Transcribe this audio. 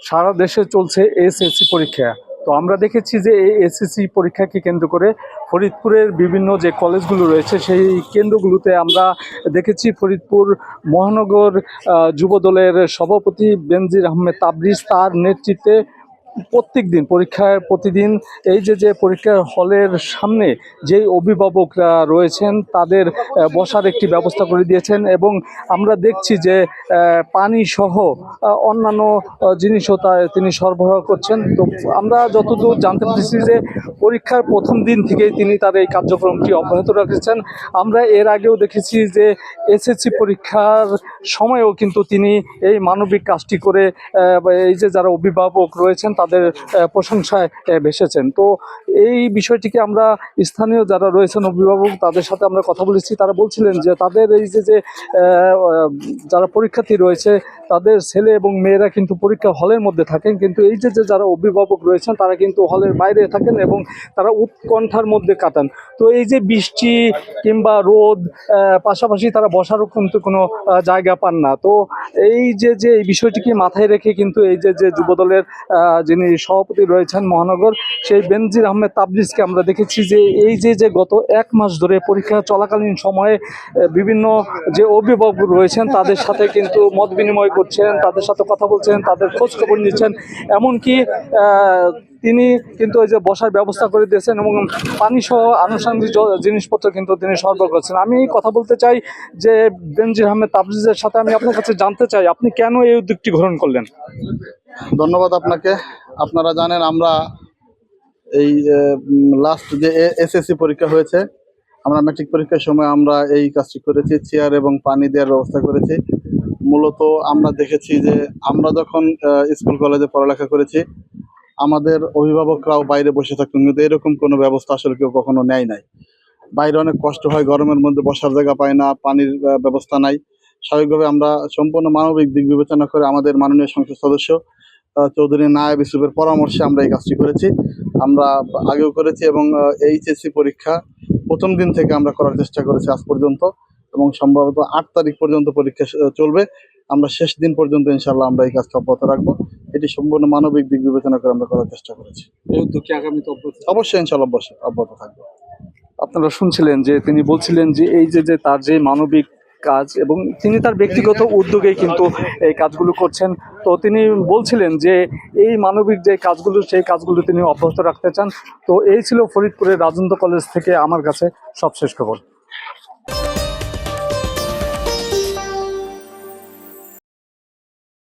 সারা দেশে চলছে এসএসসি পরীক্ষা। তো আমরা দেখেছি যে এই এসএসসি পরীক্ষাকে কেন্দ্র করে ফরিদপুরের বিভিন্ন যে কলেজগুলো রয়েছে সেই কেন্দ্রগুলোতে আমরা দেখেছি ফরিদপুর মহানগর যুবদলের সভাপতি বেনজির আহমেদ তাবরিজ তার নেতৃত্বে প্রতিদিন এই যে পরীক্ষার হলের সামনে যেই অভিভাবকরা রয়েছেন তাদের বসার একটি ব্যবস্থা করে দিয়েছেন, এবং আমরা দেখছি যে পানি সহ অন্যান্য জিনিসও তিনি সরবরাহ করছেন। তো আমরা যতদূর জানতে পেরেছি যে পরীক্ষার প্রথম দিন থেকেই তিনি তার এই কার্যক্রমটি অব্যাহত রেখেছেন। আমরা এর আগেও দেখেছি যে এসএসসি পরীক্ষার সময়েও কিন্তু তিনি এই মানবিক কাজটি করে এই যে যারা অভিভাবক রয়েছেন তাদের প্রশংসায় ভেসেছেন। তো এই বিষয়টিকে আমরা স্থানীয় যারা রয়েছেন অভিভাবক তাদের সাথে আমরা কথা বলেছি, তারা বলছিলেন যে তাদের এই যে যারা পরীক্ষার্থী রয়েছে তাদের ছেলে এবং মেয়েরা কিন্তু পরীক্ষা হলের মধ্যে থাকেন, কিন্তু এই যে যারা অভিভাবক রয়েছেন তারা কিন্তু হলের বাইরে থাকেন এবং তারা উৎকণ্ঠার মধ্যে কাটান। তো এই যে বৃষ্টি কিংবা রোদ, পাশাপাশি তারা বসারও কিন্তু কোনো জায়গা পান না। তো এই যে এই বিষয়টিকে মাথায় রেখে কিন্তু এই যে যুবদলের যিনি সভাপতি রয়েছেন মহানগর, সেই বেনজির আহমেদ তাবরিজকে আমরা দেখেছি যে এই যে গত 1 মাস ধরে পরীক্ষা চলাকালীন সময়ে বিভিন্ন যে অভিভাবক রয়েছেন তাদের সাথে কিন্তু মত বিনিময় করছেন, তাদের সাথে কথা বলছেন, তাদের খোঁজ খবর নিচ্ছেন। এমনকি তিনি কিন্তু ওই যে বসার ব্যবস্থা করে দিয়েছেন এবং পানি সহ আনুষঙ্গিক জিনিসপত্র কিন্তু তিনি সরবরাহ করছেন। আমি কথা বলতে চাই যে বেনজির আহমেদ তাবরিজের সাথে আমি আপনার কাছে জানতে চাই আপনি কেন এই উদ্যোগটি গ্রহণ করলেন? ধন্যবাদ আপনাকে। আপনারা জানেন আমরা এই লাস্ট যে এসএসসি পরীক্ষা হয়েছে, আমরা ম্যাট্রিক পরীক্ষার সময় আমরা এই কাজটি করেছি, চেয়ার এবং পানি দেওয়ার ব্যবস্থা করেছি। মূলত আমরা দেখেছি যে আমরা যখন স্কুল কলেজে পড়ালেখা করেছি আমাদের অভিভাবকরাও বাইরে বসে থাকতেন, কিন্তু এরকম কোনো ব্যবস্থা আসলে কেউ কখনো নেয় নাই। বাইরে অনেক কষ্ট হয়, গরমের মধ্যে বসার জায়গা পায় না, পানির ব্যবস্থা নাই। স্বাভাবিকভাবে আমরা সম্পূর্ণ মানবিক দিক বিবেচনা করে আমাদের মাননীয় সংসদ সদস্য চৌধুরী নায়েব ইউসুফের পরামর্শে আমরা এই কাজটি করেছি। আমরা আগেও করেছি এবং এইচএসসি পরীক্ষা প্রথম দিন থেকে আমরা করার চেষ্টা করেছি আজ পর্যন্ত, এবং সম্ভবত 8 তারিখ পর্যন্ত পরীক্ষা চলবে। আমরা শেষ দিন পর্যন্ত ইনশাল্লাহ আমরা এই কাজটা অব্যাহত রাখবো। এটি সম্পূর্ণ মানবিক দিক বিবেচনা করে আমরা করার চেষ্টা করেছি। এই উদ্যোগ কি আগামীতে অবশ্যই ইনশাল্লাহ অব্যাহত থাকবে। আপনারা শুনছিলেন যে তিনি বলছিলেন যে এই যে তার যে মানবিক কাজ এবং তিনি তার ব্যক্তিগত উদ্যোগেই কিন্তু এই কাজগুলো করছেন। তো তিনি বলছিলেন যে এই মানবিক যে কাজগুলো সেই কাজগুলো তিনি অব্যাহত রাখতে চান। তো এই ছিল ফরিদপুরের রাজেন্দ্র কলেজ থেকে আমার কাছে সবশেষ খবর।